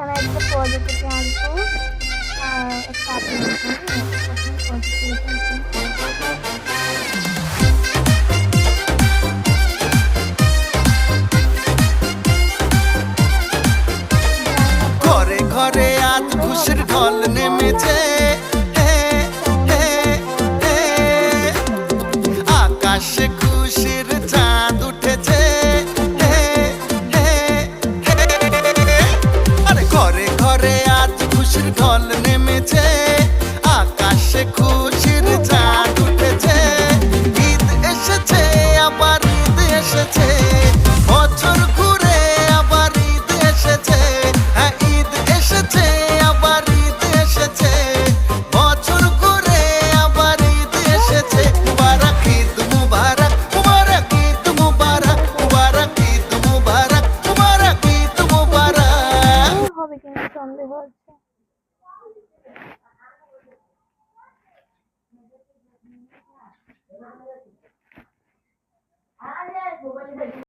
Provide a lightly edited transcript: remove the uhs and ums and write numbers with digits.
এখানে একটা পজিটিভ আনবো আর একটা আপনার ঘরে ঘরে আজ খুশির ঢল নেমেছে, আকাশে খুশির চাঁদ উঠেছে, আরে ঘরে ঘরে আজ খুশির ঢল নেমেছে, আকাশে খুশির চাঁদ উঠেছে। ঈদ এসেছে আবার ঈদ এসেছে, বছর ঘুরে আবার ঈদ এসেছে। হ্যাঁ ঈদ এসেছে আবার ঈদ এসেছে, বছর ঘুরে আবার ঈদ এসেছে। মুবারক ঈদ মুবারক, মুবারক ঈদ মুবারক, মুবারক ঈদ মুবারক, মুবারক ঈদ মুবারক। হবে কিনা সন্দেহ আছে।